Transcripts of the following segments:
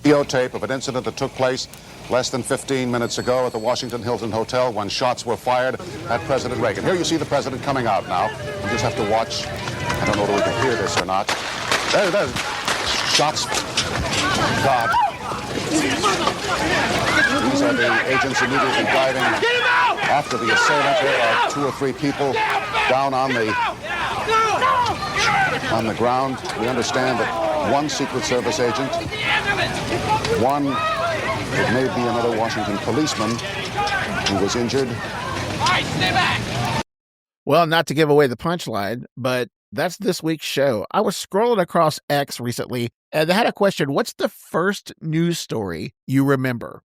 Videotape of an incident that took place less than 15 minutes ago at the Washington Hilton Hotel when shots were fired at President Reagan. Here you see the president coming out now. You just have to watch. I don't know whether we can hear this or not. There it is. Shots. God. These are the agents immediately diving after the assailant. There are 2 or 3 people down on the ground. We understand that one Secret Service agent, one, it may be another Washington policeman who was injured. Well, not to give away the punchline, but that's this week's show. I was scrolling across X recently, and I had a question. What's the first news story you remember?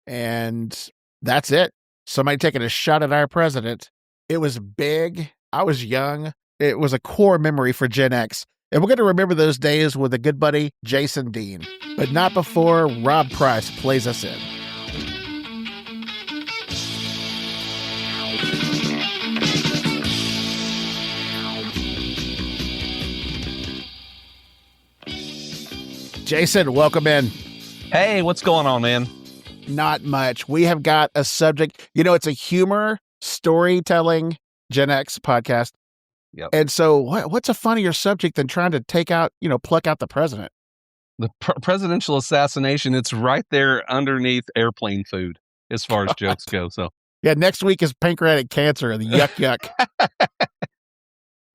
And that's it. Somebody taking a shot at our president. It was big. I was young. It was a core memory for Gen X. And we're going to remember those days with a good buddy, Jason Dean. But not before Rob Price plays us in. Jason, welcome in. Hey, what's going on, man? Not much. We have got a subject. You know, it's a humor, storytelling Gen X podcast. Yep. And so what's a funnier subject than trying to pluck out the president? The presidential assassination, it's right there underneath airplane food as far as jokes go. So yeah, next week is pancreatic cancer and the yuck.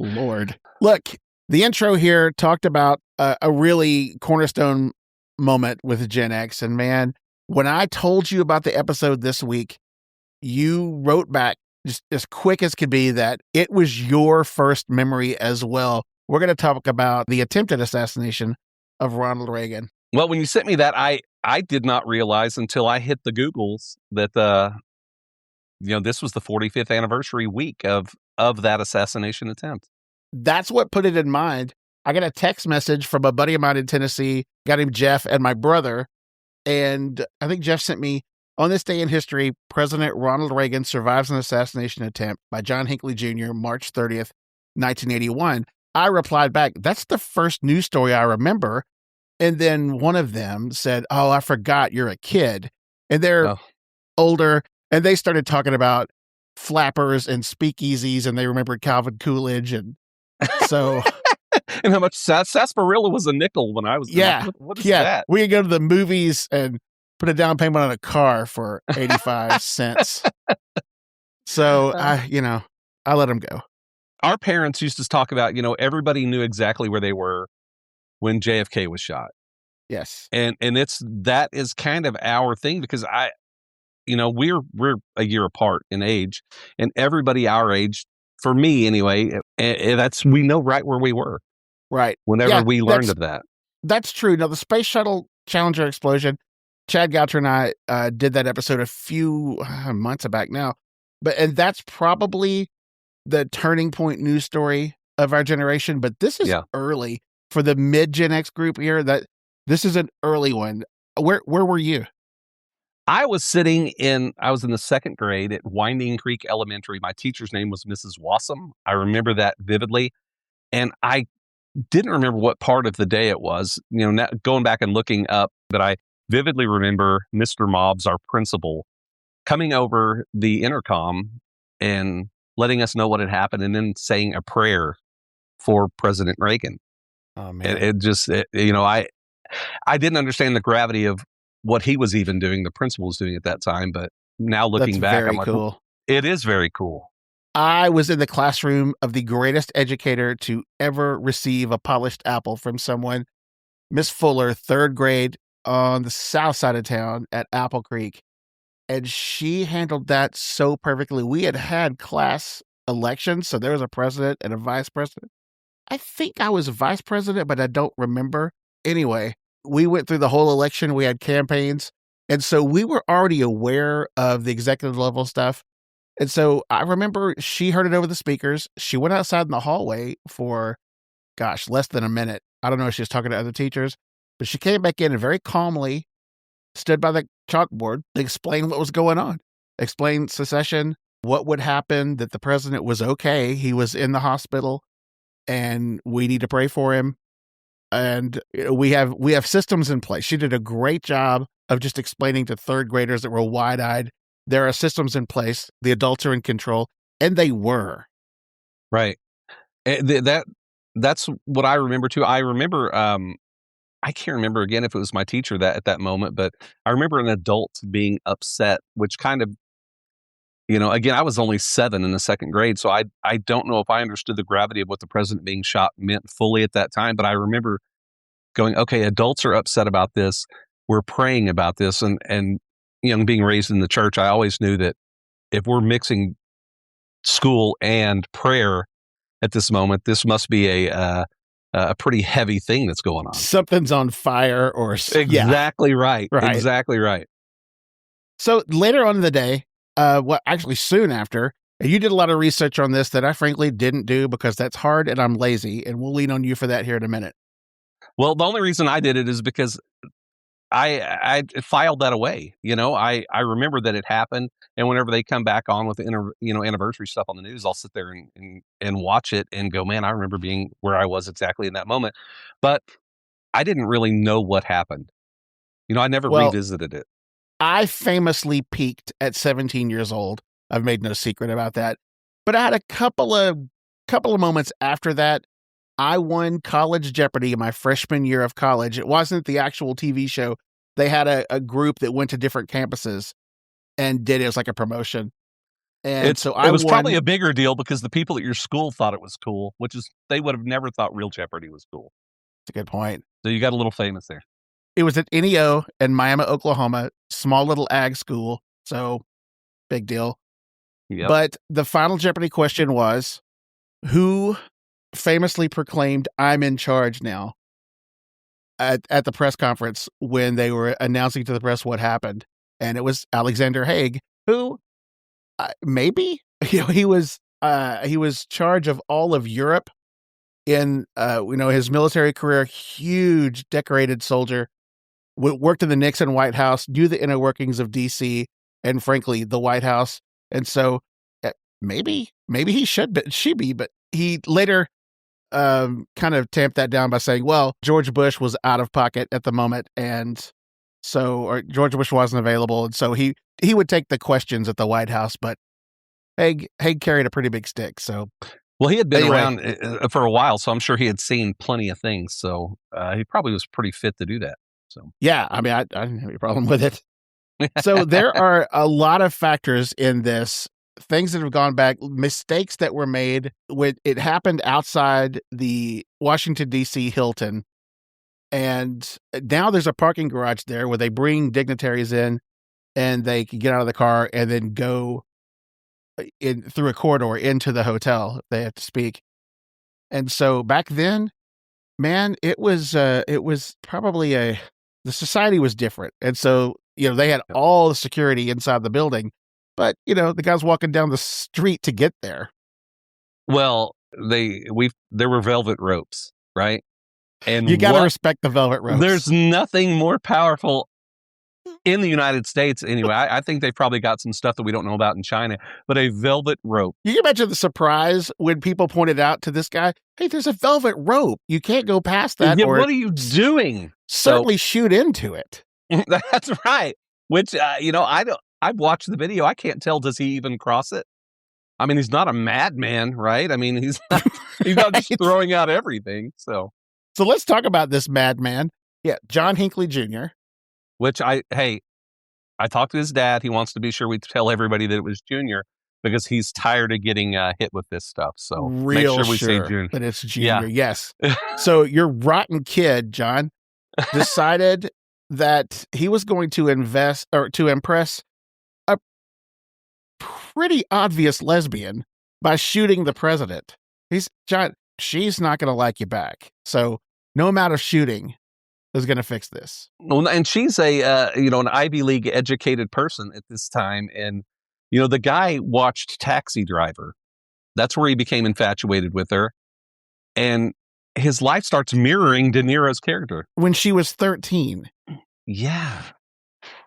Lord. Look, the intro here talked about a really cornerstone moment with Gen X. And man, when I told you about the episode this week, you wrote back just as quick as could be that it was your first memory as well. We're going to talk about the attempted assassination of Ronald Reagan. Well, when you sent me that, I did not realize until I hit the Googles that this was the 45th anniversary week of that assassination attempt. That's what put it in mind. I got a text message from a buddy of mine in Tennessee, got him Jeff, and my brother. And I think Jeff sent me, on this day in history, President Ronald Reagan survives an assassination attempt by John Hinckley Jr., March 30th, 1981. I replied back, that's the first news story I remember. And then one of them said, oh, I forgot you're a kid. And they're older, and they started talking about flappers and speakeasies, and they remembered Calvin Coolidge. And so... and how much sarsaparilla was a nickel when I was... Yeah. What is that? We could go to the movies and put a down payment on a car for 85 cents. So I let them go. Our parents used to talk about, everybody knew exactly where they were when JFK was shot. Yes. And that is kind of our thing because we're a year apart in age, and everybody our age, for me anyway, we know right where we were. Right. Whenever we learned of that. That's true. Now, the Space Shuttle Challenger explosion, Chad Goucher and I did that episode a few months back now. And that's probably the turning point news story of our generation. But this is early for the mid-Gen X group here. This is an early one. Where were you? I was in the second grade at Winding Creek Elementary. My teacher's name was Mrs. Wassam. I remember that vividly. And I didn't remember what part of the day it was. Now, going back and looking up, but I vividly remember Mr. Mobbs, our principal, coming over the intercom and letting us know what had happened and then saying a prayer for President Reagan. Oh, man. I didn't understand the gravity of what he was even doing, the principal was doing at that time. But now looking back, I'm like, cool. It is very cool. I was in the classroom of the greatest educator to ever receive a polished apple from someone, Miss Fuller, third grade on the south side of town at Apple Creek. And she handled that so perfectly. We had class elections, so there was a president and a vice president. I think I was vice president, but I don't remember. Anyway, we went through the whole election. We had campaigns. And so we were already aware of the executive level stuff. And so I remember she heard it over the speakers. She went outside in the hallway for, less than a minute. I don't know if she was talking to other teachers, but she came back in and very calmly stood by the chalkboard to explain what was going on, explain secession, what would happen, that the president was okay. He was in the hospital and we need to pray for him. and we have systems in place. She did a great job of just explaining to third graders that were wide-eyed. There are systems in place. The adults are in control, and they were. Right. That's what I remember too. I remember, I can't remember again if it was my teacher that at that moment, but I remember an adult being upset, which kind of, again, I was only 7 in the second grade, so I don't know if I understood the gravity of what the president being shot meant fully at that time, but I remember going, okay, adults are upset about this. We're praying about this, and being raised in the church, I always knew that if we're mixing school and prayer at this moment, this must be a pretty heavy thing that's going on. Something's on fire, or exactly right. Exactly right. So later on in the day, actually soon after, you did a lot of research on this that I frankly didn't do because that's hard and I'm lazy, and we'll lean on you for that here in a minute. Well, the only reason I did it is because I filed that away. I remember that it happened, and whenever they come back on with anniversary stuff on the news, I'll sit there and watch it and go, man, I remember being where I was exactly in that moment. But I didn't really know what happened. I never revisited it. I famously peaked at 17 years old. I've made no secret about that. But I had a couple of moments after that. I won College Jeopardy my freshman year of college. It wasn't the actual TV show. They had a group that went to different campuses and did it. It was like a promotion. And it was probably a bigger deal because the people at your school thought it was cool, which is they would have never thought real Jeopardy was cool. That's a good point. So you got a little famous there. It was at NEO in Miami, Oklahoma, small little ag school. So big deal. Yep. But the final Jeopardy question was, who famously proclaimed, "I'm in charge now," at the press conference when they were announcing to the press what happened? And it was Alexander Haig, who maybe he was charge of all of Europe in his military career. Huge decorated soldier, worked in the Nixon White House, knew the inner workings of DC and frankly the White House. And so maybe he she be, but he later kind of tamped that down by saying, well, George Bush was out of pocket at the moment, and so George Bush wasn't available, and so he would take the questions at the White House. But Haig carried a pretty big stick. So, well, he had been around for a while, so I'm sure he had seen plenty of things. So he probably was pretty fit to do that. So yeah, I mean, I didn't have any problem with it. So there are a lot of factors in this. Things that have gone back, mistakes that were made when it happened outside the Washington, D.C. Hilton. And now there's a parking garage there where they bring dignitaries in and they can get out of the car and then go in through a corridor into the hotel if they have to speak. And so back then, man, it was probably the society was different. And so, they had all the security inside the building. But, the guy's walking down the street to get there. Well, there were velvet ropes, right? And you got to respect the velvet ropes. There's nothing more powerful in the United States anyway. I think they've probably got some stuff that we don't know about in China, but a velvet rope. You can imagine the surprise when people pointed out to this guy, hey, there's a velvet rope. You can't go past that. Yeah, what are you doing? Certainly shoot into it. That's right. Which, I've watched the video. I can't tell. Does he even cross it? I mean, he's not a madman, right? I mean, he's not just throwing out everything. So let's talk about this madman. Yeah, John Hinckley Jr. Which I talked to his dad. He wants to be sure we tell everybody that it was Junior because he's tired of getting hit with this stuff. So make sure we say Junior. That it's Junior. Yeah. Yes. So your rotten kid, John, decided that he was going to impress a pretty obvious lesbian by shooting the president. She's not going to like you back. So no amount of shooting is going to fix this. Well, and she's an Ivy League educated person at this time. And, the guy watched Taxi Driver. That's where he became infatuated with her. And his life starts mirroring De Niro's character. When she was 13. Yeah.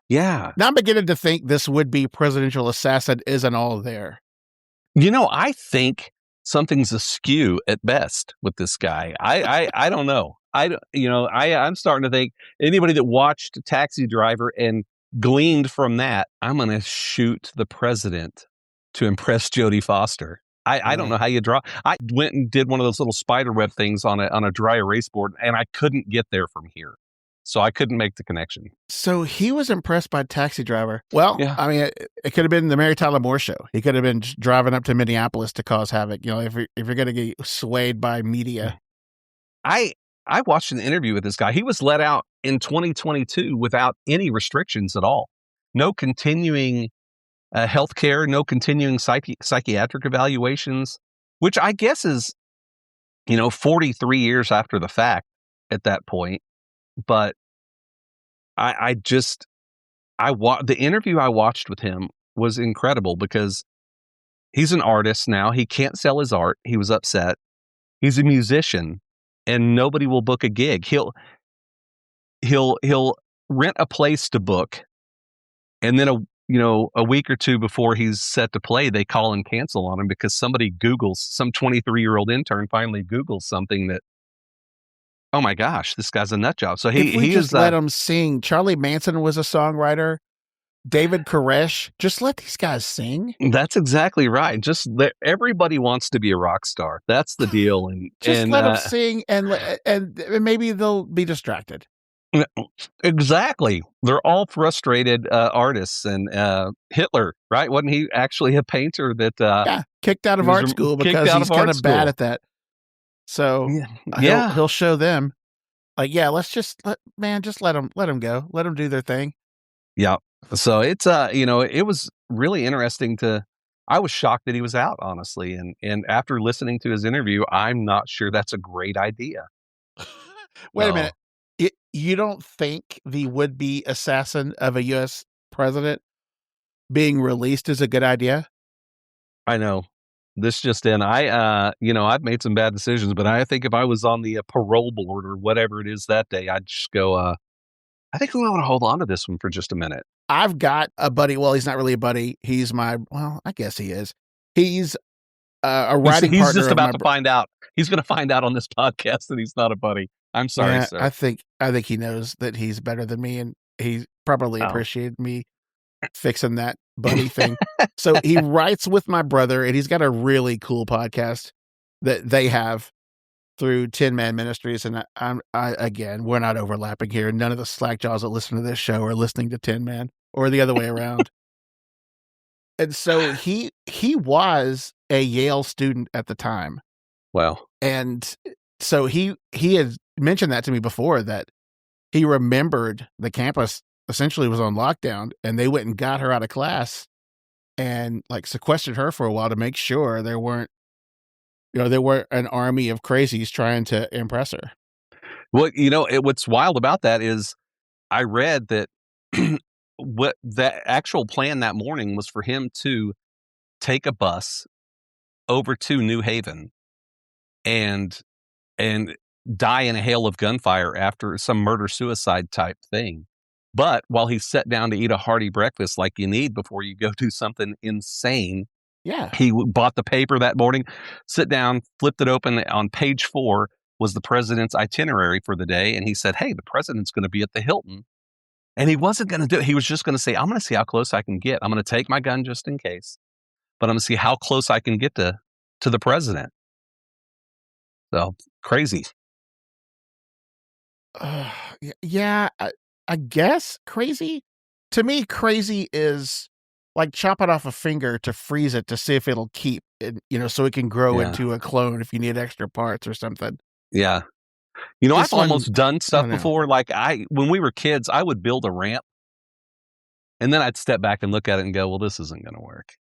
Yeah. Now I'm beginning to think this would-be presidential assassin isn't all there. I think something's askew at best with this guy. I don't know. I'm starting to think anybody that watched Taxi Driver and gleaned from that, I'm going to shoot the president to impress Jodie Foster. I don't know how you draw. I went and did one of those little spider web things on a dry erase board, and I couldn't get there from here. So I couldn't make the connection. So he was impressed by Taxi Driver. Well, Yeah. I mean, it could have been the Mary Tyler Moore Show. He could have been driving up to Minneapolis to cause havoc. If you're going to get swayed by media. I watched an interview with this guy. He was let out in 2022 without any restrictions at all. No continuing health care, no continuing psychiatric evaluations, which I guess is, 43 years after the fact at that point. But the interview I watched with him was incredible because he's an artist now. He can't sell his art. He was upset. He's a musician, and nobody will book a gig. He'll rent a place to book, and then a week or two before he's set to play, they call and cancel on him because some 23-year-old intern finally Googles something that, oh my gosh, this guy's a nut job. So he just let him sing. Charlie Manson was a songwriter. David Koresh. Just let these guys sing. That's exactly right. Everybody wants to be a rock star. That's the deal. And let them sing, and maybe they'll be distracted. Exactly. They're all frustrated artists. And Hitler, right? Wasn't he actually a painter that kicked out of art school because he's kind of bad at that? So he'll show them. Let's let them go. Let them do their thing. Yeah. So it's it was really interesting I was shocked that he was out, honestly. And after listening to his interview, I'm not sure that's a great idea. Wait a minute. You don't think the would-be assassin of a U.S. president being released is a good idea? I know. This just in. I've made some bad decisions, but I think if I was on the parole board or whatever it is that day, I'd just go, I think we want to hold on to this one for just a minute. I've got a buddy. Well, he's not really a buddy. He's I guess he is. He's a writing partner. He's just about to find out. He's going to find out on this podcast that he's not a buddy. I'm sorry, sir. I think he knows that he's better than me, and he probably appreciated me fixing that buddy thing. So he writes with my brother, and he's got a really cool podcast that they have through Tin Man Ministries. And again, we're not overlapping here. None of the slackjaws that listen to this show are listening to Tin Man, or the other way around. And so he was a Yale student at the time. Wow. And so he had mentioned that to me before, that he remembered the campus essentially was on lockdown, and they went and got her out of class and sequestered her for a while to make sure there weren't an army of crazies trying to impress her. Well, what's wild about that is I read that what the actual plan that morning was for him to take a bus over to New Haven and die in a hail of gunfire after some murder-suicide type thing. But while he sat down to eat a hearty breakfast like you need before you go do something insane, he bought the paper that morning, sit down, flipped it open. On page 4 was the president's itinerary for the day. And he said, hey, the president's going to be at the Hilton. And he wasn't going to do it. He was just going to say, I'm going to see how close I can get. I'm going to take my gun just in case, but I'm going to see how close I can get to the president. So crazy. I guess crazy. To me, crazy is like chopping off a finger to freeze it to see if it'll keep it, so it can grow into a clone if you need extra parts or something. Yeah. I've almost done stuff before. Like when we were kids, I would build a ramp and then I'd step back and look at it and go, well, this isn't going to work.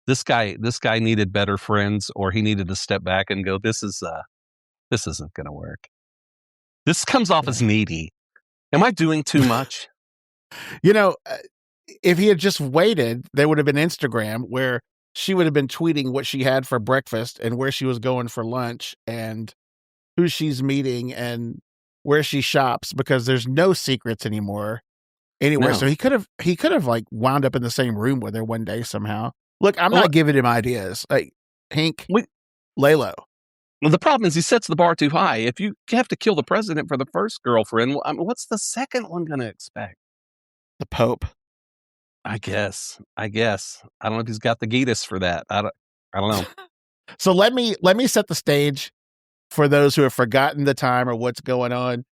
This guy needed better friends, or he needed to step back and go, this isn't going to work. This comes off as needy. Am I doing too much? If he had just waited, there would have been Instagram where she would have been tweeting what she had for breakfast and where she was going for lunch and who she's meeting and where she shops, because there's no secrets anymore anywhere. No. So he could have wound up in the same room with her one day somehow. Look, I'm not giving him ideas. Like, Hank, lay low. Well, the problem is he sets the bar too high. If you have to kill the president for the first girlfriend, I mean, what's the second one going to expect? The Pope. I guess. I don't know if he's got the Gitas for that. I don't know. So let me set the stage for those who have forgotten the time or what's going on.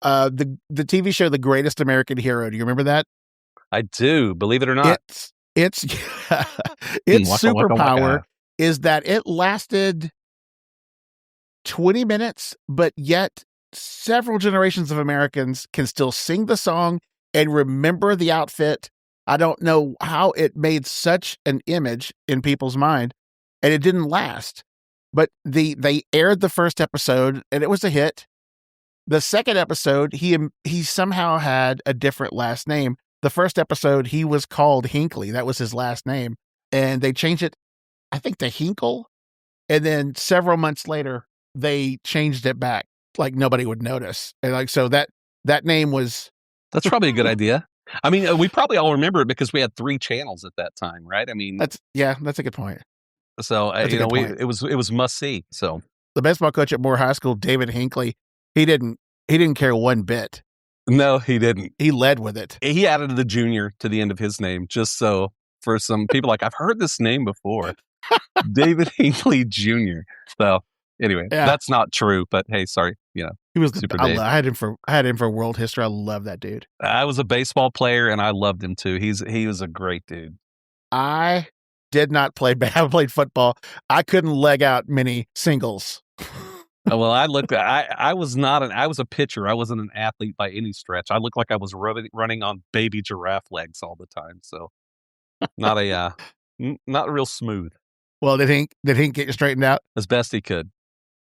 The TV show The Greatest American Hero. Do you remember that? I do, believe it or not. Its superpower is that it lasted 20 minutes, but yet several generations of Americans can still sing the song and remember the outfit. I don't know how it made such an image in people's mind, and it didn't last. But they aired the first episode, and it was a hit. The second episode, he somehow had a different last name. The first episode, he was called Hinckley. That was his last name. And they changed it, I think, to Hinkle. And then several months later, they changed it back like nobody would notice. And like, so that name was... That's probably a good idea. I mean, we probably all remember it because we had 3 channels at that time, right? I mean... That's a good point. So, it was must see. So the baseball coach at Moore High School, David Hinckley, he didn't care one bit. No, he didn't. He led with it. He added the junior to the end of his name just so for some people like, I've heard this name before. David Hinckley Jr. So anyway, That's not true, but hey, sorry. He was Super Dave. I had him for world history. I love that dude. I was a baseball player and I loved him too. He was a great dude. I did not play I played football. I couldn't leg out many singles. Well, I was a pitcher. I wasn't an athlete by any stretch. I looked like I was running on baby giraffe legs all the time. So not real smooth. Well, did Hink get you straightened out? As best he could.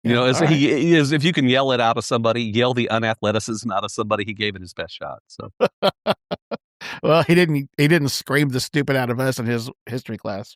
If you can yell it out of somebody, yell the unathleticism out of somebody, he gave it his best shot. So well, he didn't scream the stupid out of us in his history class.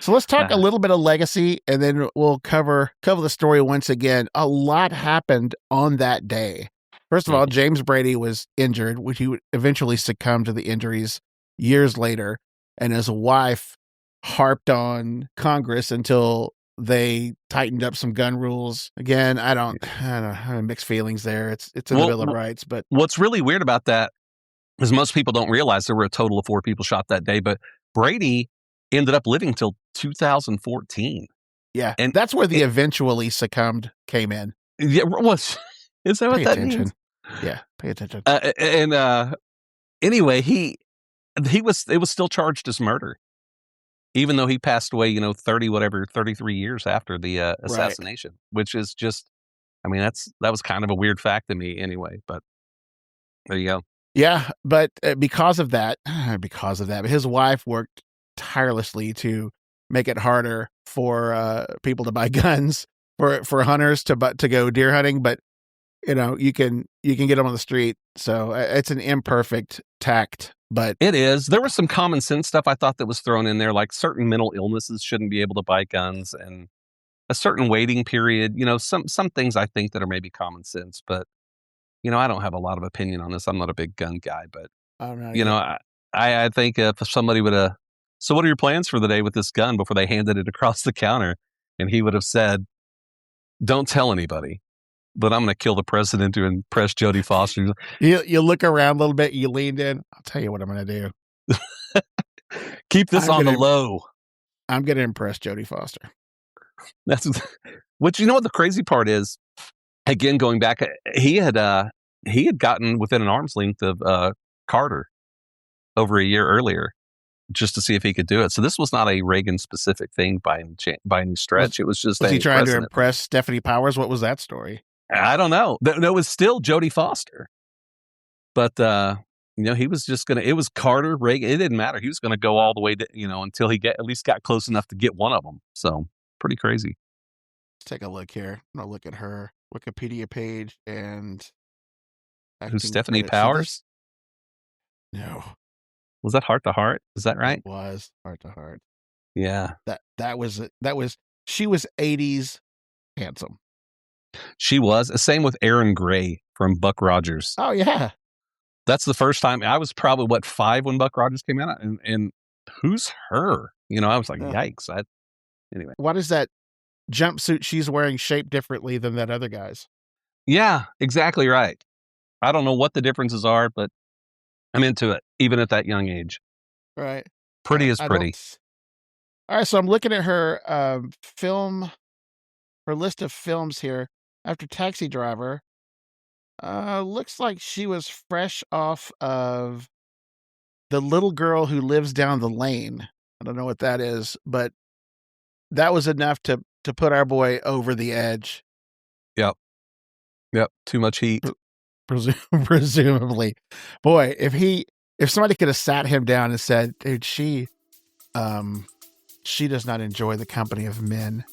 So let's talk a little bit of legacy, and then we'll cover the story once again. A lot happened on that day. First of all, James Brady was injured, which he would eventually succumb to the injuries years later, and his wife harped on Congress until they tightened up some gun rules. Again, I don't have mixed feelings there. It's in the Bill of Rights, but what's really weird about that is most people don't realize there were a total of 4 people shot that day, but Brady ended up living till 2014. Yeah, and that's where the eventually succumbed came in. Yeah, is that what that means? Yeah, pay attention. Anyway, it was still charged as murder, even though he passed away, 33 years after the assassination, which is just, I mean, that was kind of a weird fact to me anyway, but there you go. Yeah, but because of that, his wife worked tirelessly to make it harder for people to buy guns, for hunters to go deer hunting, but you can get them on the street. So it's an imperfect tact, but it is. There was some common sense stuff I thought that was thrown in there, like certain mental illnesses shouldn't be able to buy guns, and a certain waiting period. Some things I think that are maybe common sense, but I don't have a lot of opinion on this. I'm not a big gun guy, but I think if somebody would have, so what are your plans for the day with this gun, before they handed it across the counter, and he would have said, don't tell anybody, but I'm going to kill the president to impress Jodie Foster. You look around a little bit, you leaned in. I'll tell you what I'm going to do. Keep this on the low. I'm going to impress Jodie Foster. That's what the crazy part is. Again, going back, he had gotten within an arm's length of Carter over a year earlier, just to see if he could do it. So this was not a Reagan specific thing by any stretch. It was just was he trying to impress Stephanie Powers? What was that story? I don't know. No, it was still Jodie Foster, but he was just gonna. It was Carter, Reagan. It didn't matter. He was going to go all the way to until he at least got close enough to get one of them. So pretty crazy. Let's take a look here. I'm gonna look at her Wikipedia page and. Who's Stephanie Powers? No. Was that Heart to Heart? Is that right? It was Heart to Heart. Yeah. That was she was 80s handsome. She was. Same with Aaron Gray from Buck Rogers. Oh yeah. That's the first time. I was probably 5 when Buck Rogers came out, and who's her? I was like, yikes. Anyway. Why does that jumpsuit she's wearing shaped differently than that other guy's. Yeah, exactly right. I don't know what the differences are, but I'm into it, even at that young age. Right. Pretty is I pretty. All right, so I'm looking at her her list of films here. After Taxi Driver, looks like she was fresh off of The Little Girl Who Lives Down the Lane. I don't know what that is, but that was enough to put our boy over the edge. Yep. Too much heat. Presumably. Boy, if somebody could have sat him down and said, dude, she does not enjoy the company of men.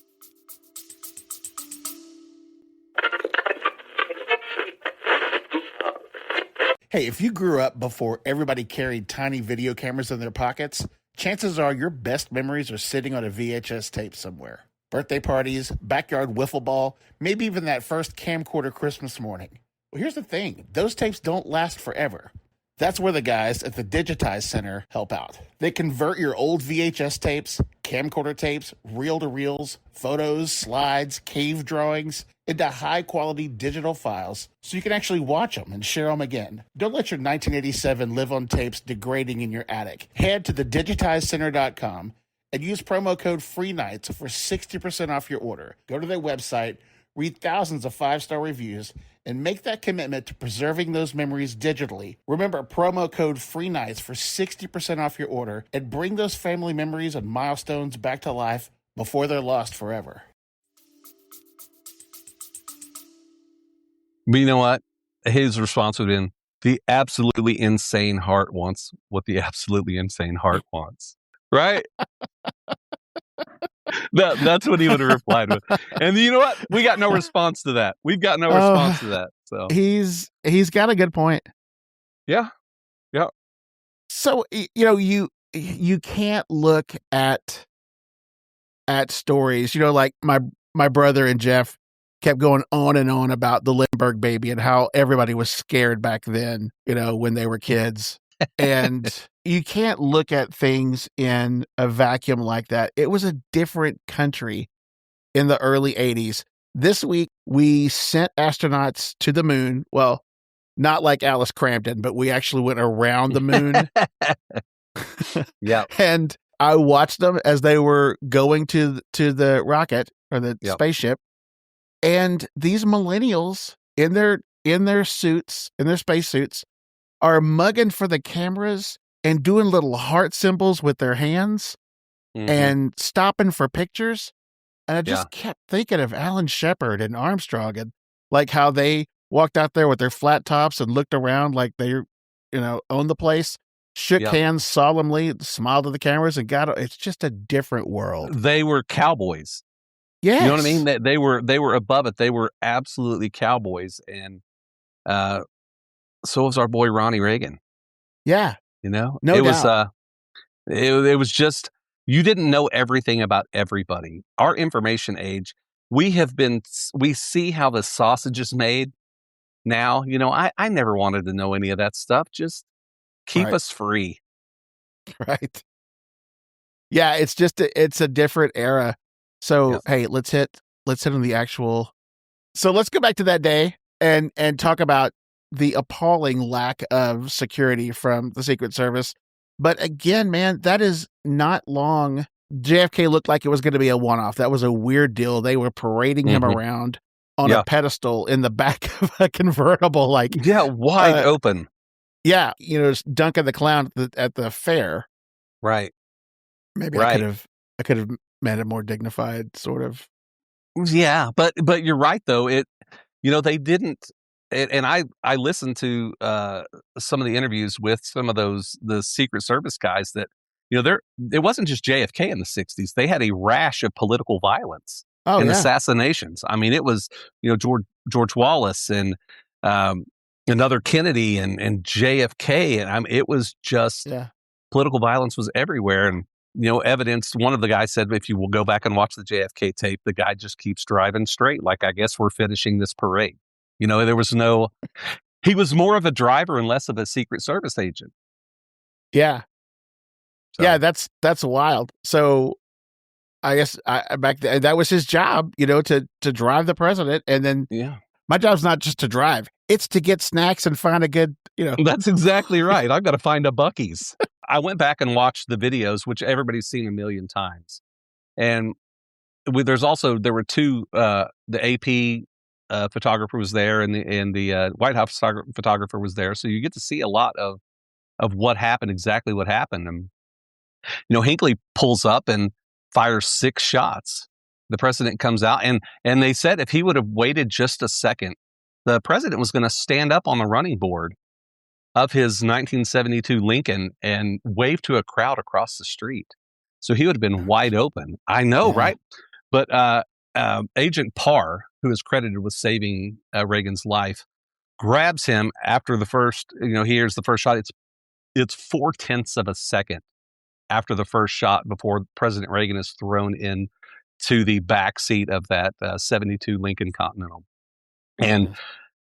Hey, if you grew up before everybody carried tiny video cameras in their pockets, chances are your best memories are sitting on a VHS tape somewhere. Birthday parties, backyard wiffle ball, maybe even that first camcorder Christmas morning. Well, here's the thing. Those tapes don't last forever. That's where the guys at the Digitize Center help out. They convert your old VHS tapes, camcorder tapes, reel-to-reels, photos, slides, cave drawings into high-quality digital files so you can actually watch them and share them again. Don't let your 1987 live-on tapes degrading in your attic. Head to thedigitizecenter.com and use promo code FREENIGHTS for 60% off your order. Go to their website, read thousands of 5-star reviews, and make that commitment to preserving those memories digitally. Remember promo code FREENIGHTS for 60% off your order and bring those family memories and milestones back to life before they're lost forever. But you know what? His response would have been, the absolutely insane heart wants what the absolutely insane heart wants. Right? That's what he would have replied with. And you know what? We got no response to that. We've got no response to that. So he's got a good point. Yeah. So you can't look at stories, like my brother and Jeff kept going on and on about the Lindbergh baby and how everybody was scared back then, when they were kids. And you can't look at things in a vacuum like that. It was a different country in the early 80s. This week, we sent astronauts to the moon. Well, not like Alice Crampton, but we actually went around the moon. Yeah. And I watched them as they were going to the rocket or the spaceship. And these millennials in their suits, in their spacesuits, are mugging for the cameras and doing little heart symbols with their hands and stopping for pictures. And I just kept thinking of Alan Shepard and Armstrong and like how they walked out there with their flat tops and looked around like they, owned the place, shook hands solemnly, smiled at the cameras and it's just a different world. They were cowboys. Yes. You know what I mean? They were above it. They were absolutely cowboys. And, so was our boy Ronnie Reagan. Yeah. No doubt. It was just, you didn't know everything about everybody. Our information age, we see how the sausage is made now. I never wanted to know any of that stuff. Just keep us free. Right. Yeah. It's a different era. So, hey, let's hit on the actual. So let's go back to that day and talk about the appalling lack of security from the Secret Service. But again, man, that is not long. JFK looked like it was going to be a one-off. That was a weird deal. They were parading him around on a pedestal in the back of a convertible, wide open. Yeah, just Duncan the Clown at the fair. Right. Maybe I could have made it more dignified, sort of. Yeah, but you're right though. They didn't. And I listened to some of the interviews with some of the Secret Service guys that, it wasn't just JFK in the 60s. They had a rash of political violence and assassinations. I mean, it was, George Wallace and another Kennedy and JFK. And it was just political violence was everywhere. And, evidence, one of the guys said, if you will go back and watch the JFK tape, the guy just keeps driving straight. Like, I guess we're finishing this parade. There was he was more of a driver and less of a Secret Service agent. Yeah. So. Yeah, that's wild. So I guess back then that was his job, to drive the president. And then my job's not just to drive; it's to get snacks and find a good, That's exactly right. I've got to find a Buc-ee's. I went back and watched the videos, which everybody's seen a million times. And there were two, the AP photographer was there, and the White House photographer was there. So you get to see a lot of what happened, exactly what happened. And, Hinckley pulls up and fires 6 shots. The president comes out, and they said if he would have waited just a second, the president was going to stand up on the running board of his 1972 Lincoln and wave to a crowd across the street. So he would have been wide open. I know, right? But Agent Parr, who is credited with saving Reagan's life, grabs him after the first, he hears the first shot. It's 0.4 of a second after the first shot before President Reagan is thrown in to the back seat of that 72 Lincoln Continental. And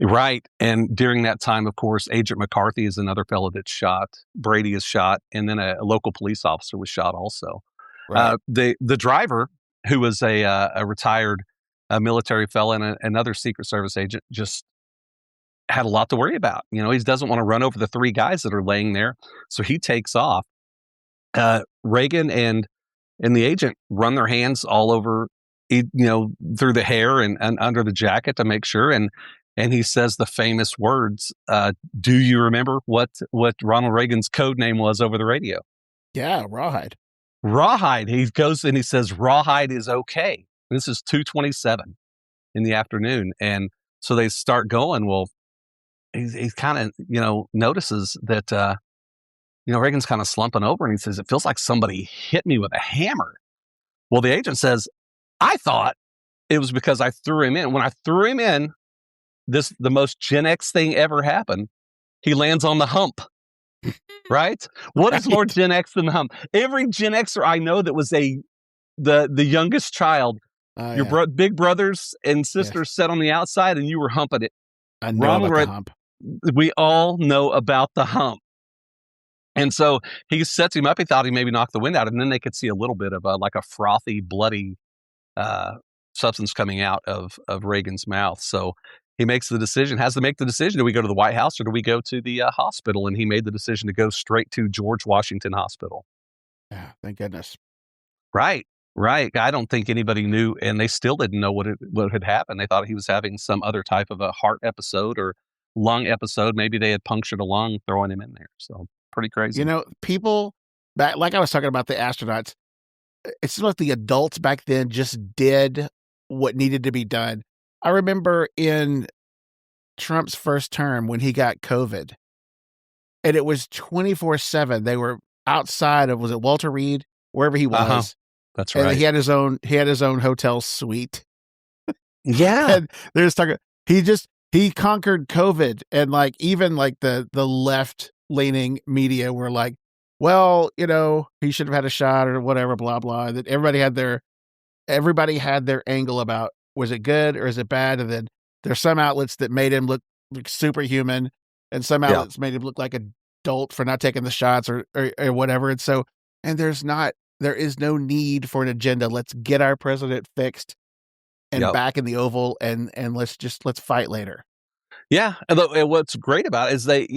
right. And during that time, of course, Agent McCarthy is another fellow that's shot. Brady is shot. And then a local police officer was shot also. Right. The driver, who was a retired military fellow and another Secret Service agent, just had a lot to worry about. He doesn't want to run over the 3 guys that are laying there. So he takes off. Reagan and the agent run their hands all over, through the hair and under the jacket to make sure. And he says the famous words, do you remember what Ronald Reagan's code name was over the radio? Yeah, Rawhide. Rawhide. He goes and he says, Rawhide is okay. This is 2:27 in the afternoon. And so they start going. Well, he's kind of, notices that, Reagan's kind of slumping over, and he says, it feels like somebody hit me with a hammer. Well, the agent says, I thought it was because I threw him in. When I threw him in, the most Gen X thing ever happened. He lands on the hump, right? What is more Gen X than the hump? Every Gen Xer I know that was the youngest child, your big brothers and sisters sat on the outside, and you were humping it. I know about the hump. We all know about the hump. And so he sets him up. He thought he maybe knocked the wind out, and then they could see a little bit of like a frothy, bloody substance coming out of Reagan's mouth. So he has to make the decision. Do we go to the White House or do we go to the hospital? And he made the decision to go straight to George Washington Hospital. Yeah, thank goodness. Right. I don't think anybody knew, and they still didn't know what had happened. They thought he was having some other type of a heart episode or lung episode. Maybe they had punctured a lung throwing him in there. So pretty crazy. People back, like I was talking about the astronauts, it seems like the adults back then just did what needed to be done. I remember in Trump's first term when he got COVID, and it was 24/7. They were outside of, was it Walter Reed, wherever he was. That's right. And he had his own hotel suite. Yeah. And they're just talking. He conquered COVID, and like even like the left leaning media were like, well, he should have had a shot or whatever, blah blah. That everybody had their angle about, was it good or is it bad? And then there's some outlets that made him look like superhuman, and some outlets made him look like a dolt for not taking the shots or whatever. And so, there is no need for an agenda. Let's get our president fixed and back in the Oval, and let's fight later. Yeah. And what's great about it is they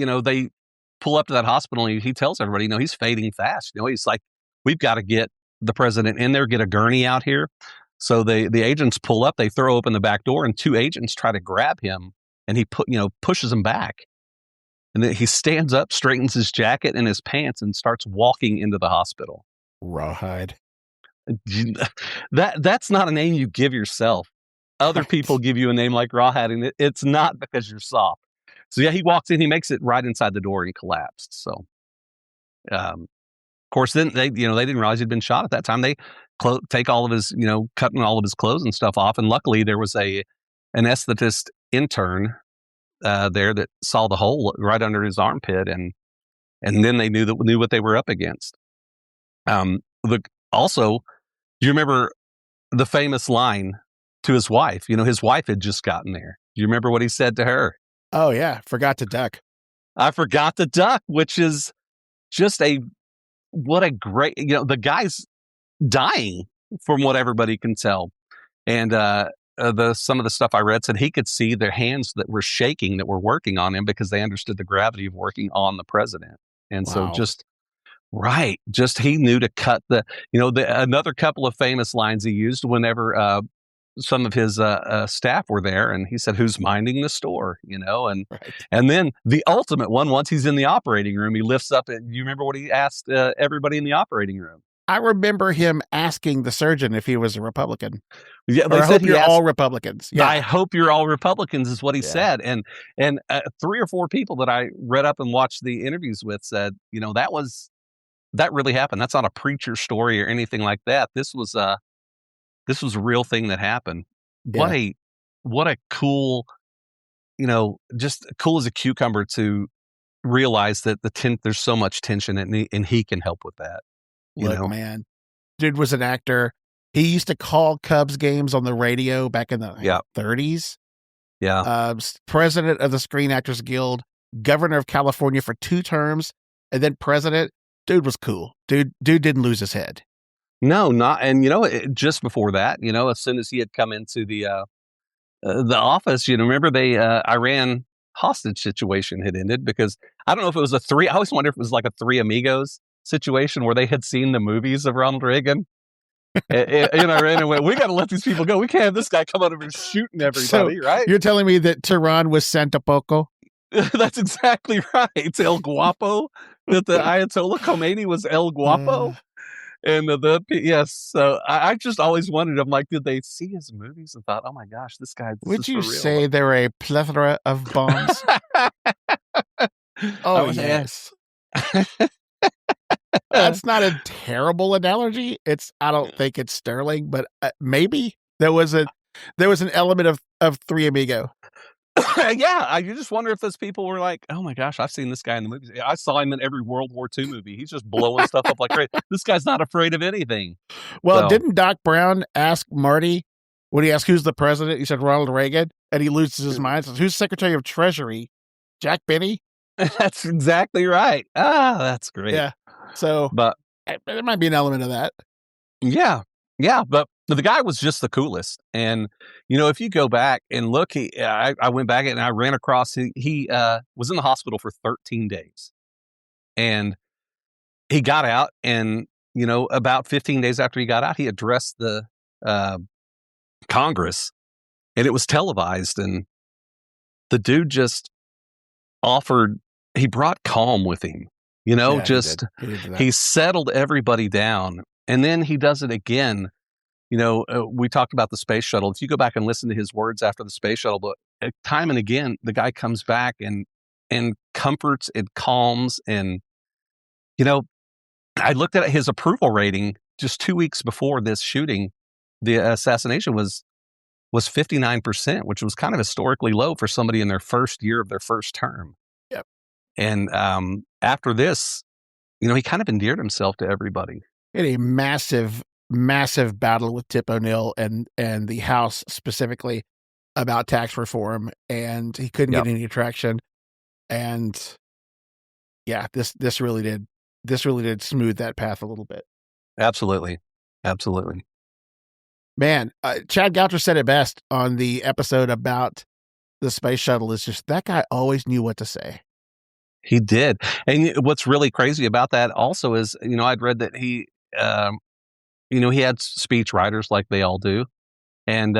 pull up to that hospital, and he tells everybody, he's fading fast. He's like, we've got to get the president in there, get a gurney out here. So the agents pull up, they throw open the back door, and 2 agents try to grab him, and he pushes them back. And then he stands up, straightens his jacket and his pants, and starts walking into the hospital. Rawhide. That's not a name you give yourself. Other people give you a name like Rawhide, and it's not because you're soft. So yeah, he walks in, he makes it right inside the door, and he collapsed. So, of course, then they didn't realize he'd been shot at that time. They take all of his, cutting all of his clothes and stuff off, and luckily there was an anesthetist intern there that saw the hole right under his armpit, and then they knew what they were up against. Also, you remember the famous line to his wife? His wife had just gotten there. Do you remember what he said to her? Oh yeah, forgot to duck. I forgot to duck, which is just what a great, the guy's dying. from what everybody can tell. And some of the stuff I read said he could see their hands that were shaking that were working on him because they understood the gravity of working on the president. And so Wow. just he knew to cut another couple of famous lines he used whenever some of his staff were there, and he said, "Who's minding the store?" And Right. and then the ultimate one, once he's in the operating room, he lifts up. And you remember what he asked everybody in the operating room? I remember him asking the surgeon if he was a Republican. Yeah, Or they I said hope he you're asked, all Republicans. "I Yeah. hope you're all Republicans," is what he Yeah. said. And 3 or 4 people that I read up and watched the interviews with said, that really happened. That's not a preacher story or anything like that. This was a real thing that happened. What Yeah. a cool, just cool as a cucumber to realize that there's so much tension, and he can help with that. Look, man, dude was an actor. He used to call Cubs games on the radio back in the Yeah. 30s. Yeah. President of the Screen Actors Guild, governor of California for 2 terms, and then president. Dude was cool. Dude didn't lose his head. No, not. And just before that, as soon as he had come into the office, remember the Iran hostage situation had ended, because I don't know if it was I always wonder if it was like a Three Amigos situation where they had seen the movies of Ronald Reagan. In Iran, and went, "We got to let these people go. We can't have this guy come out over shooting everybody," right? You're telling me that Tehran was Santa Poco? That's exactly right. It's El Guapo. That the Ayatollah Khomeini was El Guapo. And yes, so I just always wondered. I'm like, did they see his movies and thought, "Oh my gosh, this guy"? Would you say there were a plethora of bombs? Oh, yes. That's not a terrible analogy. I don't think it's sterling, but maybe there was an element of Three Amigo. Yeah, you just wonder if those people were like, "Oh my gosh, I've seen this guy in the movies. I saw him in every World War II movie. He's just blowing stuff up like crazy. This guy's not afraid of anything." Well, So, didn't Doc Brown ask Marty when he asked who's the president? He said Ronald Reagan, and he loses his mind. Says, "Who's Secretary of Treasury? Jack Benny?" that's exactly right. That's great. Yeah. So, But there might be an element of that. yeah, but the guy was just the coolest. And if you go back and look, I went back and I ran across he was in the hospital for 13 days, and he got out, and about 15 days after he got out, he addressed the Congress, and it was televised, and the dude just he brought calm with him. Yeah, just he did that. he settled everybody down. And then he does it again. We talked about the space shuttle. If you go back and listen to his words after the space shuttle, but time and again, the guy comes back and comforts and calms. And, I looked at his approval rating just 2 weeks before this shooting. The assassination was 59%, which was kind of historically low for somebody in their first year of their first term. Yep. And after this, he kind of endeared himself to everybody. He had a massive battle with Tip O'Neill and the House specifically about tax reform, and he couldn't get any traction. And yeah, this really did smooth that path a little bit. Absolutely. Man, Chad Goucher said it best on the episode about the space shuttle. Is just that guy always knew what to say. He did. And what's really crazy about that also is, I'd read that he he had speech writers like they all do, and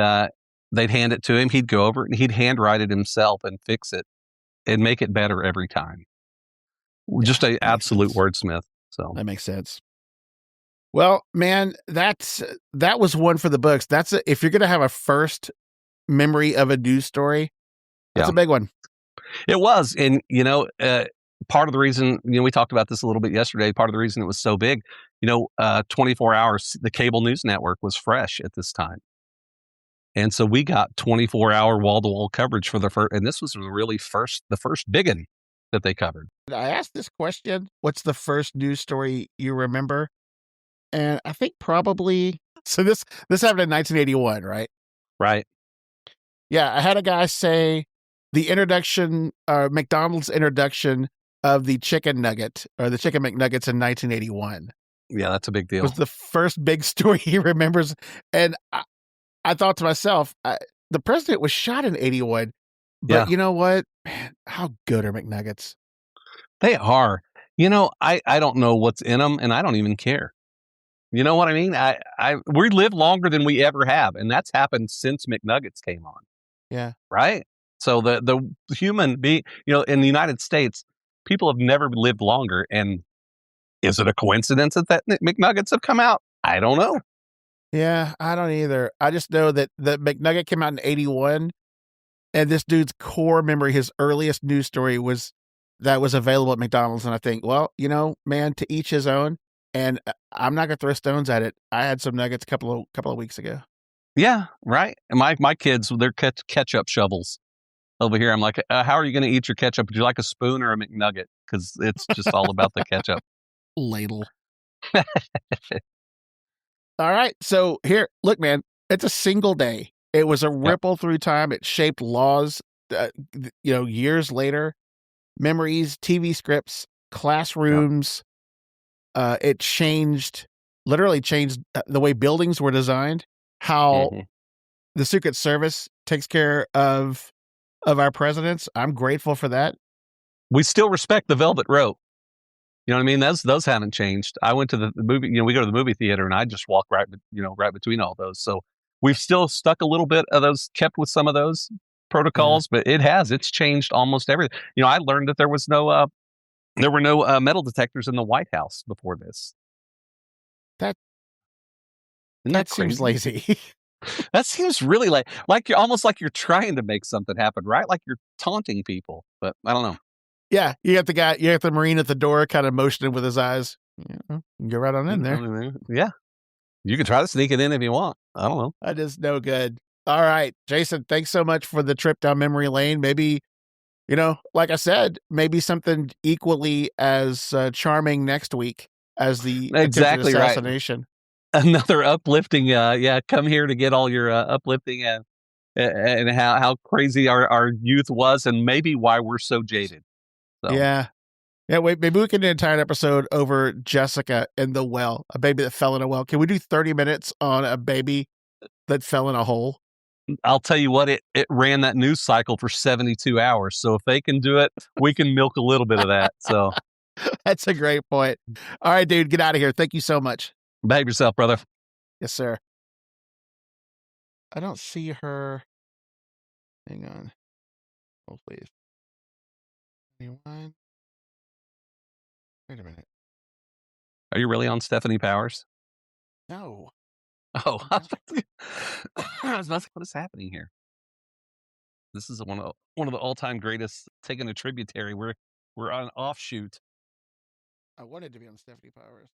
they'd hand it to him. He'd go over it and he'd handwrite it himself and fix it and make it better every time. Just an absolute wordsmith. So that makes sense. Well, man, that was one for the books. If you're going to have a first memory of a news story, that's a big one. It was. And, part of the reason, we talked about this a little bit yesterday, part of the reason it was so big, 24 hours, the cable news network was fresh at this time. And so we got 24-hour wall-to-wall coverage for the first, and this was really the first big one that they covered. I asked this question, what's the first news story you remember? And I think probably, so this happened in 1981, right? Right. Yeah, I had a guy say the introduction, McDonald's introduction of the chicken nugget or the chicken McNuggets in 1981. Yeah, that's a big deal. Was the first big story he remembers. And I thought to myself, the president was shot in 81, but Yeah, you know what? Man, how good are McNuggets? they are. I don't know what's in them, and I don't even care. You know what I mean? We live longer than we ever have, and that's happened since McNuggets came on, Yeah. right? So the human being, in the United States, people have never lived longer. And is it a coincidence that McNuggets have come out? I don't know. Yeah, I don't either. I just know that the McNugget came out in 81, and this dude's core memory, his earliest news story was available at McDonald's, and I think, well, man, to each his own, and I'm not gonna throw stones at it. I had some nuggets a couple of weeks ago. Yeah, right. And my kids, they're ketchup shovels over here. I'm like, how are you going to eat your ketchup? Would you like a spoon or a McNugget? Because it's just all about the ketchup. Ladle. All right, so here, look, man, it's a single day. It was a Yep. ripple through time. It shaped laws, years later, memories, TV scripts, Yep. classrooms. It literally changed the way buildings were designed, how hmm the Secret Service takes care of our presidents. I'm grateful for that. We still respect the velvet rope. You know what I mean? Those haven't changed. I went to the movie. We go to the movie theater, and I just walk right between all those. So we've still stuck a little bit of those, kept with some of those Yeah, protocols, but it's changed almost everything. I learned that there were no metal detectors in the White House before this. that Isn't that that seems crazy? lazy. That seems really like you're almost like you're trying to make something happen, right? Like you're taunting people, but I don't know. Yeah, you got the Marine at the door, kind of motioning with his eyes. Yeah, you can go right on in there. Yeah, you can try to sneak it in if you want. I don't know. That is no good. All right, Jason, thanks so much for the trip down memory lane. Maybe, like I said, maybe something equally as charming next week as the attempted Exactly right. assassination. Another uplifting. Yeah, come here to get all your uplifting and how crazy our youth was, and maybe why we're so jaded. So Yeah. Yeah, wait, maybe we can do an entire episode over Jessica in the well, a baby that fell in a well. Can we do 30 minutes on a baby that fell in a hole? I'll tell you what, it ran that news cycle for 72 hours. So if they can do it, we can milk a little bit of that. So That's a great point. All right, dude, get out of here. Thank you so much. behave yourself, brother. Yes, sir. I don't see her. Hang on. Oh, please. Anyone? Wait a minute. Are you really on Stephanie Powers? No. Oh, I'm I not. was about to say, what is happening here? This is one of the all time greatest. Taking a tributary. We're on offshoot. I wanted to be on Stephanie Powers.